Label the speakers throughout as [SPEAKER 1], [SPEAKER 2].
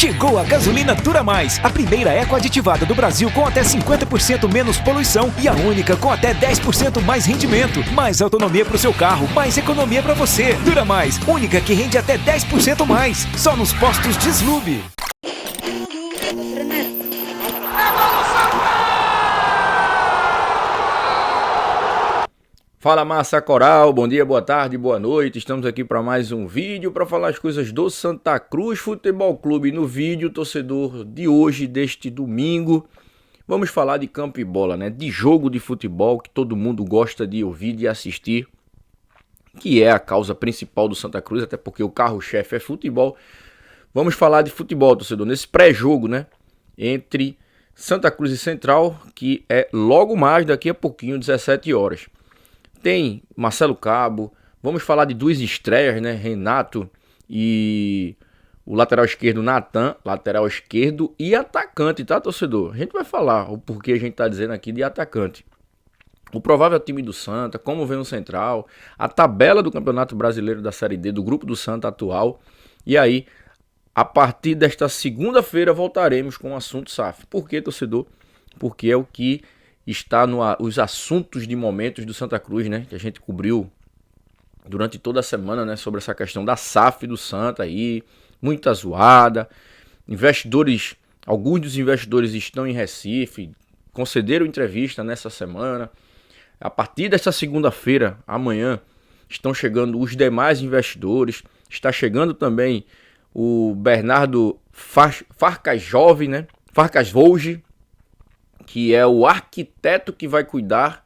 [SPEAKER 1] Chegou a gasolina Dura Mais, a primeira eco aditivada do Brasil com até 50% menos poluição e a única com até 10% mais rendimento. Mais autonomia para o seu carro, mais economia para você. Dura Mais, única que rende até 10% mais. Só nos postos Deslube.
[SPEAKER 2] Fala massa coral, bom dia, boa tarde, boa noite. Estamos aqui para mais um vídeo para falar as coisas do Santa Cruz Futebol Clube. No vídeo, torcedor de hoje, deste domingo, vamos falar de campo e bola, né? De jogo de futebol que todo mundo gosta de ouvir, de assistir, que é a causa principal do Santa Cruz, até porque o carro-chefe é futebol. Vamos falar de futebol, torcedor, nesse pré-jogo, né? Entre Santa Cruz e Central, que é logo mais, daqui a pouquinho, 17 horas. Tem Marcelo Cabo, vamos falar de duas estreias, né? Renato e o lateral esquerdo Natan, lateral esquerdo e atacante, tá, torcedor? A gente vai falar o porquê a gente tá dizendo aqui de atacante. O provável time do Santa, como vem o Central, a tabela do Campeonato Brasileiro da Série D, do grupo do Santa atual. E aí, a partir desta segunda-feira, voltaremos com o assunto SAF. Por quê, torcedor? Porque é o que está os assuntos de momentos do Santa Cruz, né? Que a gente cobriu durante toda a semana, né? Sobre essa questão da SAF do Santa aí, muita zoada. Investidores, alguns dos investidores estão em Recife, concederam entrevista nessa semana. A partir desta segunda-feira, amanhã, estão chegando os demais investidores. Está chegando também o Bernardo Farcas Jovem, né? Farcas Volge, que é o arquiteto que vai cuidar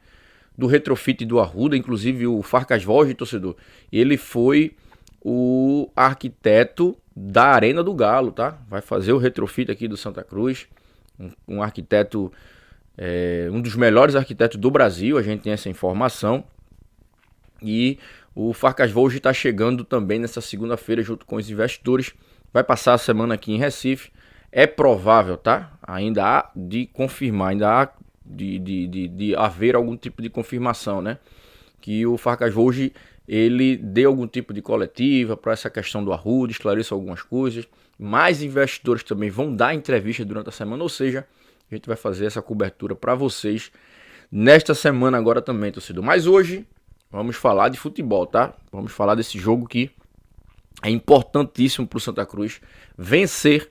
[SPEAKER 2] do retrofit do Arruda, inclusive o Farcas Volge, torcedor. Ele foi o arquiteto da Arena do Galo, tá? Vai fazer o retrofit aqui do Santa Cruz. Um arquiteto, um dos melhores arquitetos do Brasil, a gente tem essa informação. E o Farcas Volge está chegando também nessa segunda-feira junto com os investidores. Vai passar a semana aqui em Recife. É provável, tá? Ainda há de confirmar, ainda há de haver algum tipo de confirmação, né? Que o Farcas Volge, ele dê algum tipo de coletiva para essa questão do Arruda, esclareça algumas coisas. Mais investidores também vão dar entrevista durante a semana, ou seja, a gente vai fazer essa cobertura para vocês nesta semana agora também, torcedor. Mas hoje vamos falar de futebol, tá? Vamos falar desse jogo que é importantíssimo para o Santa Cruz vencer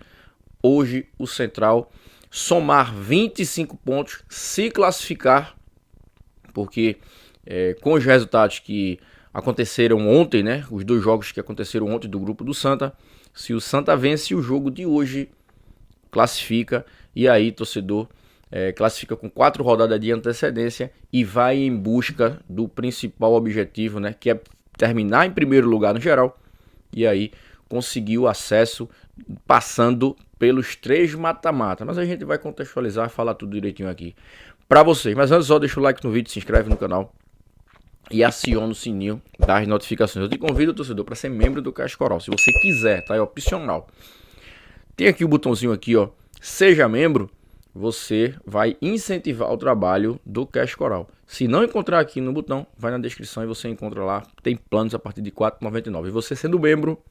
[SPEAKER 2] hoje o Central, somar 25 pontos, se classificar, porque com os resultados que aconteceram ontem, né, os dois jogos que aconteceram ontem do grupo do Santa, se o Santa vence o jogo de hoje, classifica, e aí, torcedor, classifica com 4 rodadas de antecedência e vai em busca do principal objetivo, né, que é terminar em primeiro lugar no geral, e aí conseguir o acesso passando pelos 3 mata-mata. Mas a gente vai contextualizar, falar tudo direitinho aqui para vocês. Mas antes, só deixa o like no vídeo, se inscreve no canal e aciona o sininho das notificações. Eu te convido, torcedor, para ser membro do Cash Coral. Se você quiser, tá? É opcional. Tem aqui o botãozinho aqui, ó. Seja membro. Você vai incentivar o trabalho do Cash Coral. Se não encontrar aqui no botão, vai na descrição e você encontra lá. Tem planos a partir de R$ 4,99. E você sendo membro,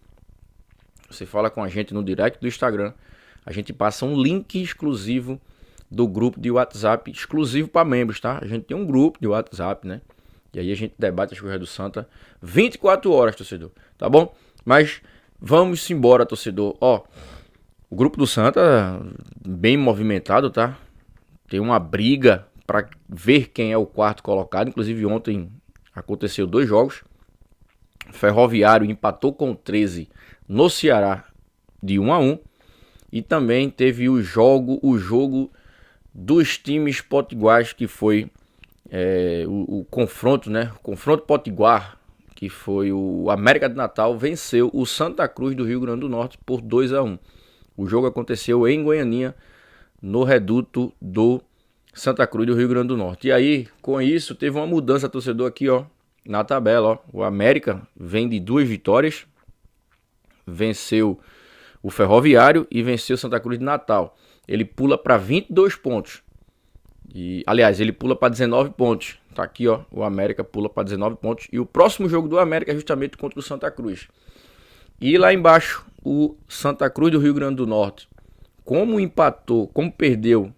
[SPEAKER 2] você fala com a gente no direct do Instagram. A gente passa um link exclusivo do grupo de WhatsApp, exclusivo para membros, tá? A gente tem um grupo de WhatsApp, né? E aí a gente debate as coisas do Santa 24 horas, torcedor. Tá bom? Mas vamos embora, torcedor. Ó, o grupo do Santa bem movimentado, tá? Tem uma briga para ver quem é o quarto colocado. Inclusive ontem aconteceu 2 jogos. Ferroviário empatou com o 13 no Ceará de 1-1. E também teve o jogo dos times potiguares, que foi o confronto, né? O confronto potiguar, que foi o América de Natal, venceu o Santa Cruz do Rio Grande do Norte por 2-1. O jogo aconteceu em Goianinha, no reduto do Santa Cruz do Rio Grande do Norte. E aí, com isso, teve uma mudança, torcedor, aqui, ó, na tabela, ó. O América vem de 2 vitórias, venceu o Ferroviário e venceu o Santa Cruz de Natal. Ele pula para 22 pontos. Aliás, ele pula para 19 pontos. Tá aqui, ó. O América pula para 19 pontos. E o próximo jogo do América é justamente contra o Santa Cruz. E lá embaixo, o Santa Cruz do Rio Grande do Norte, como empatou, como perdeu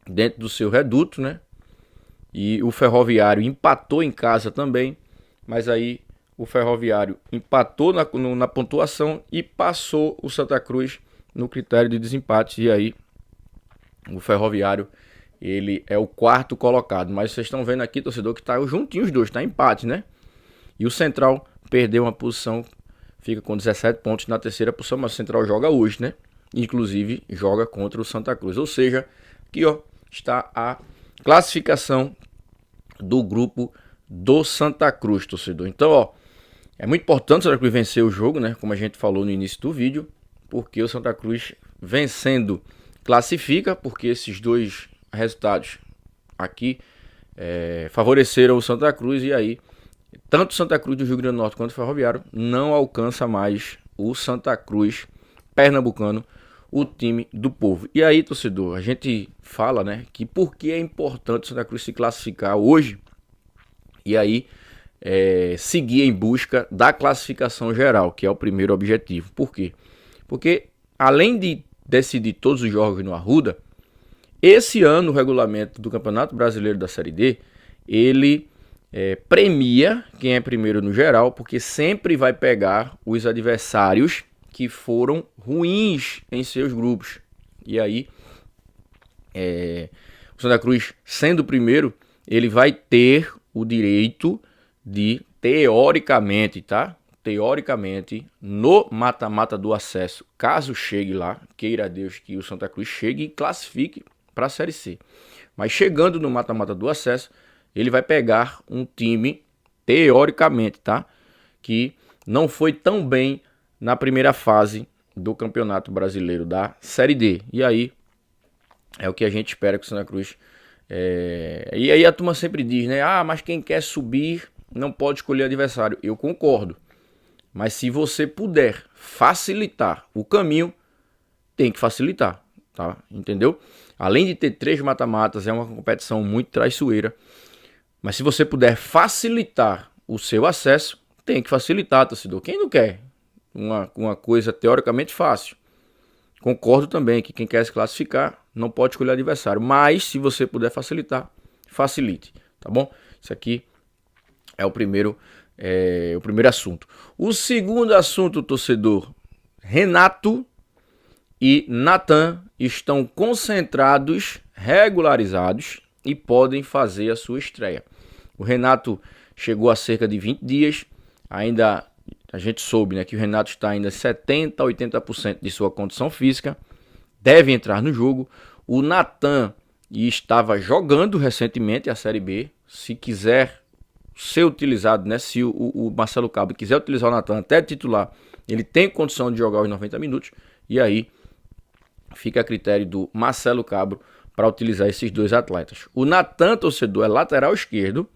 [SPEAKER 2] dentro do seu reduto, né? E o Ferroviário empatou em casa também, mas aí o Ferroviário empatou na pontuação e passou o Santa Cruz no critério de desempate. E aí o Ferroviário, ele é o quarto colocado. Mas vocês estão vendo aqui, torcedor, que tá juntinho os dois, tá empate, né? E o Central perdeu uma posição, fica com 17 pontos na terceira posição, mas o Central joga hoje, né? Inclusive joga contra o Santa Cruz. Ou seja, aqui ó, está a classificação do grupo do Santa Cruz, torcedor. Então, ó, é muito importante o Santa Cruz vencer o jogo, né? Como a gente falou no início do vídeo, porque o Santa Cruz vencendo classifica, porque esses dois resultados aqui favoreceram o Santa Cruz e aí tanto o Santa Cruz do Rio Grande do Norte quanto o Ferroviário não alcança mais o Santa Cruz pernambucano, o time do povo. E aí, torcedor, a gente fala, né, que por que é importante o Santa Cruz se classificar hoje e aí seguir em busca da classificação geral, que é o primeiro objetivo. Por quê? Porque além de decidir todos os jogos no Arruda, esse ano o regulamento do Campeonato Brasileiro da Série D, ele premia quem é primeiro no geral, porque sempre vai pegar os adversários que foram ruins em seus grupos. E aí, o Santa Cruz, sendo o primeiro, ele vai ter o direito de, teoricamente, tá? Teoricamente, no mata-mata do acesso, caso chegue lá, queira Deus que o Santa Cruz chegue e classifique para a Série C. Mas chegando no mata-mata do acesso, ele vai pegar um time, teoricamente, tá? Que não foi tão bem na primeira fase do Campeonato Brasileiro da Série D. E aí, é o que a gente espera que o Santa Cruz... E aí a turma sempre diz, né? Ah, mas quem quer subir não pode escolher adversário. Eu concordo. Mas se você puder facilitar o caminho, tem que facilitar, tá? Entendeu? Além de ter 3 mata-matas, é uma competição muito traiçoeira. Mas se você puder facilitar o seu acesso, tem que facilitar, torcedor. Quem não quer uma coisa teoricamente fácil? Concordo também que quem quer se classificar não pode escolher adversário. Mas se você puder facilitar, facilite, tá bom? Isso aqui é o primeiro assunto. O segundo assunto, torcedor, Renato e Natan estão concentrados, regularizados e podem fazer a sua estreia. O Renato chegou a cerca de 20 dias, ainda a gente soube, né, que o Renato está ainda 70% a 80% de sua condição física, deve entrar no jogo. O Natan estava jogando recentemente a Série B, se quiser ser utilizado, né, se o Marcelo Cabo quiser utilizar o Natan até titular, ele tem condição de jogar os 90 minutos, e aí fica a critério do Marcelo Cabo para utilizar esses dois atletas. O Natan, torcedor, é lateral esquerdo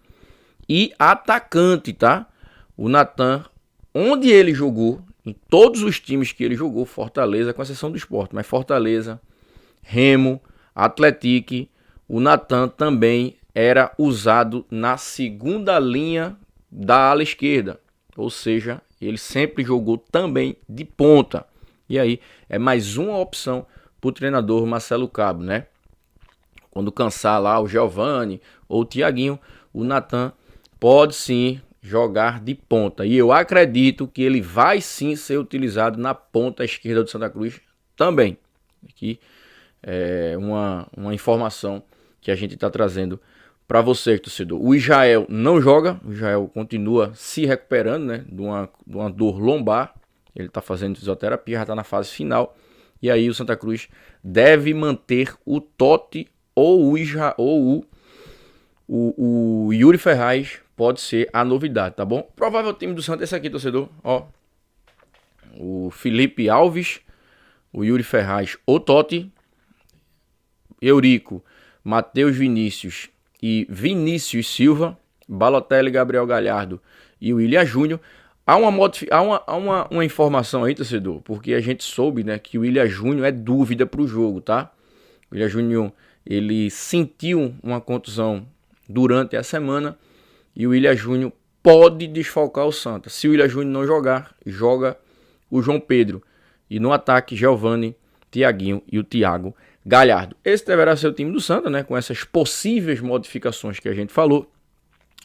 [SPEAKER 2] e atacante, tá? O Natan, onde ele jogou, em todos os times que ele jogou, Fortaleza, com exceção do Sport, mas Fortaleza, Remo, Atlético, o Natan também era usado na segunda linha da ala esquerda, ou seja, ele sempre jogou também de ponta. E aí é mais uma opção para o treinador Marcelo Cabo, né? Quando cansar lá o Giovani ou o Thiaguinho, o Natan pode sim jogar de ponta. E eu acredito que ele vai sim ser utilizado na ponta esquerda do Santa Cruz também. Aqui é uma informação que a gente está trazendo para você, torcedor. O Israel não joga, o Israel continua se recuperando, né, de uma dor lombar. Ele está fazendo fisioterapia, já está na fase final. E aí o Santa Cruz deve manter o Totti ou o Yuri Ferraz, pode ser a novidade, tá bom? Provável time do Santa é esse aqui, torcedor. Ó, o Felipe Alves, o Yuri Ferraz, o Totti, Eurico, Matheus Vinícius e Vinícius Silva, Balotelli, Gabriel Galhardo e o William Júnior. Há uma informação aí, torcedor, porque a gente soube, né, que o William Júnior é dúvida para o jogo, tá? O William Júnior, ele sentiu uma contusão durante a semana e o William Júnior pode desfalcar o Santa. Se o William Júnior não jogar, joga o João Pedro. E no ataque, Giovani, Thiaguinho e o Thiago Galhardo. Esse deverá ser o time do Santa, né? Com essas possíveis modificações que a gente falou.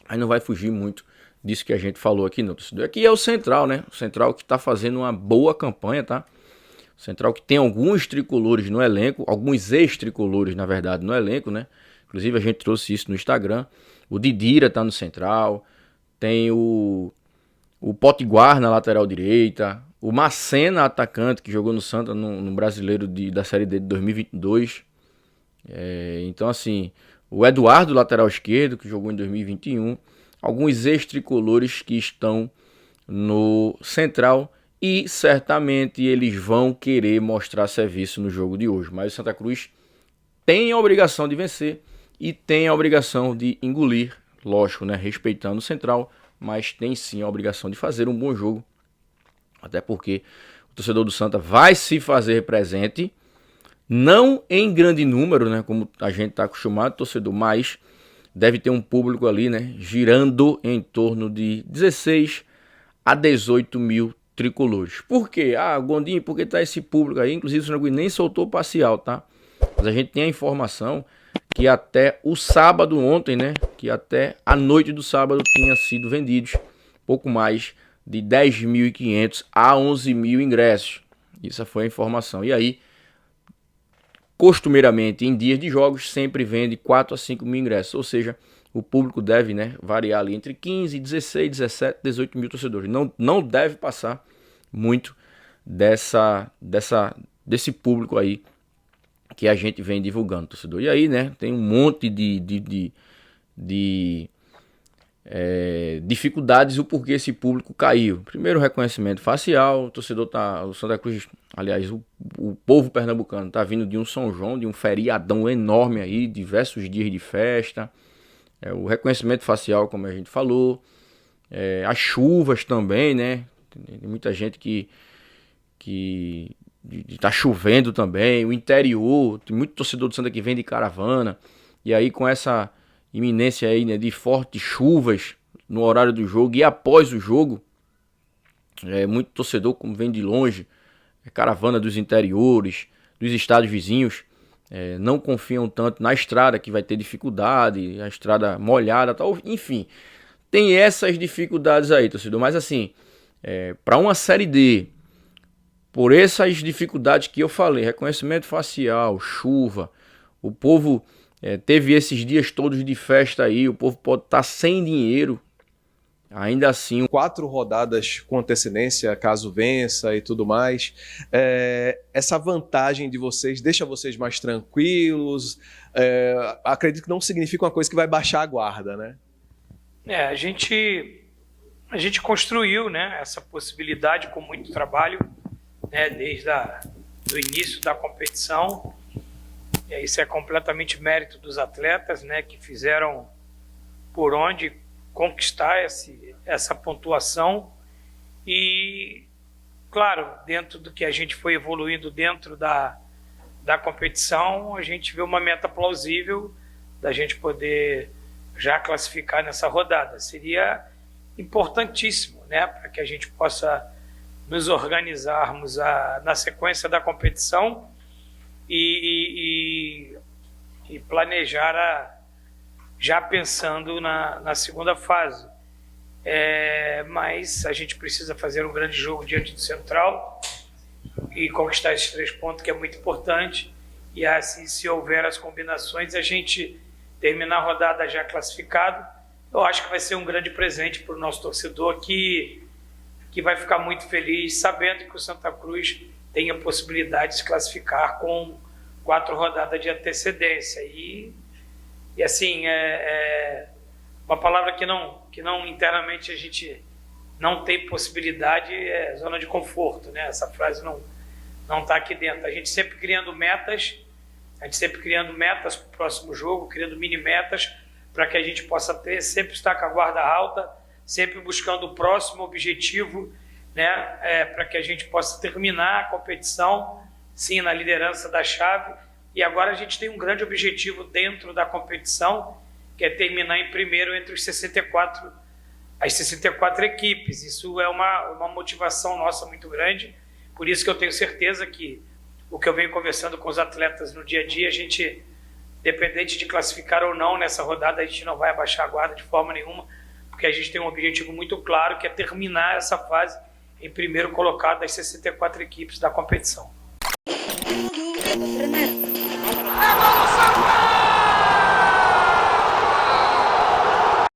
[SPEAKER 2] Aí não vai fugir muito disso que a gente falou aqui, não. Aqui é o Central, né? O Central que tá fazendo uma boa campanha, tá? O Central que tem alguns tricolores no elenco, alguns ex-tricolores, na verdade, no elenco, né? Inclusive a gente trouxe isso no Instagram. O Didira tá no Central. Tem o Potiguar na lateral direita. O Macena, atacante, que jogou no Santa no Brasileiro da Série D de 2022. Então, assim, o Eduardo, lateral esquerdo, que jogou em 2021. Alguns ex-tricolores que estão no Central. E certamente eles vão querer mostrar serviço no jogo de hoje. Mas o Santa Cruz tem a obrigação de vencer e tem a obrigação de engolir, lógico, né, respeitando o Central, mas tem sim a obrigação de fazer um bom jogo. Até porque o torcedor do Santa vai se fazer presente, não em grande número, né, como a gente está acostumado, torcedor, mas deve ter um público ali, né, girando em torno de 16 a 18 mil tricolores. Por quê? Gondim, por que tá esse público aí? Inclusive o Santa Cruz nem soltou o parcial, tá? Mas a gente tem a informação que até o sábado ontem, né, que até a noite do sábado tinha sido vendidos pouco mais de 10.500 a 11.000 ingressos. Isso foi a informação. E aí, costumeiramente, em dias de jogos, sempre vende 4 a 5 mil ingressos. Ou seja, o público deve, né, variar ali entre 15, 16, 17, 18 mil torcedores. Não deve passar muito desse público aí que a gente vem divulgando, torcedor. E aí, né, tem um monte de dificuldades o porquê esse público caiu. Primeiro, reconhecimento facial. O Santa Cruz, aliás, o povo pernambucano tá vindo de um São João, de um feriadão enorme aí, diversos dias de festa. O reconhecimento facial, como a gente falou. As chuvas também, né? Tem muita gente que tá chovendo também. O interior, tem muito torcedor do Santa que vem de caravana. E aí com essa iminência aí, né, de fortes chuvas no horário do jogo e após o jogo, muito torcedor, como vem de longe, caravana dos interiores, dos estados vizinhos, não confiam tanto na estrada, que vai ter dificuldade, a estrada molhada, tal. Enfim, tem essas dificuldades aí, torcedor. Mas assim, para uma Série D, por essas dificuldades que eu falei, reconhecimento facial, chuva, o povo teve esses dias todos de festa aí, o povo pode estar sem dinheiro, ainda assim.
[SPEAKER 3] 4 rodadas com antecedência, caso vença e tudo mais. Essa vantagem de vocês deixa vocês mais tranquilos? Acredito que não significa uma coisa que vai baixar a guarda, né?
[SPEAKER 4] A gente construiu, né, essa possibilidade com muito trabalho, né, desde o início da competição. Isso é completamente mérito dos atletas, né, que fizeram por onde conquistar essa pontuação. E, claro, dentro do que a gente foi evoluindo dentro da competição, a gente vê uma meta plausível da gente poder já classificar nessa rodada. Seria importantíssimo, né, para que a gente possa nos organizarmos na sequência da competição e planejar já pensando na segunda fase. Mas a gente precisa fazer um grande jogo diante do Central e conquistar esses 3 pontos, que é muito importante. E assim, se houver as combinações, a gente terminar a rodada já classificado. Eu acho que vai ser um grande presente para o nosso torcedor que vai ficar muito feliz sabendo que o Santa Cruz tem a possibilidade de se classificar com 4 rodadas de antecedência. E assim, uma palavra que não internamente a gente não tem possibilidade, é zona de conforto, né? Essa frase não está aqui dentro. A gente sempre criando metas para o próximo jogo, criando mini metas para que a gente possa sempre estar com a guarda alta, sempre buscando o próximo objetivo, né, para que a gente possa terminar a competição, sim, na liderança da chave. E agora a gente tem um grande objetivo dentro da competição, que é terminar em primeiro entre os 64 as 64 equipes. Isso é uma motivação nossa muito grande, por isso que eu tenho certeza que o que eu venho conversando com os atletas no dia a dia, a gente, independente de classificar ou não nessa rodada, a gente não vai abaixar a guarda de forma nenhuma, porque a gente tem um objetivo muito claro, que é terminar essa fase em primeiro colocado das 64 equipes da competição.
[SPEAKER 5] ¡Vamos, Santa!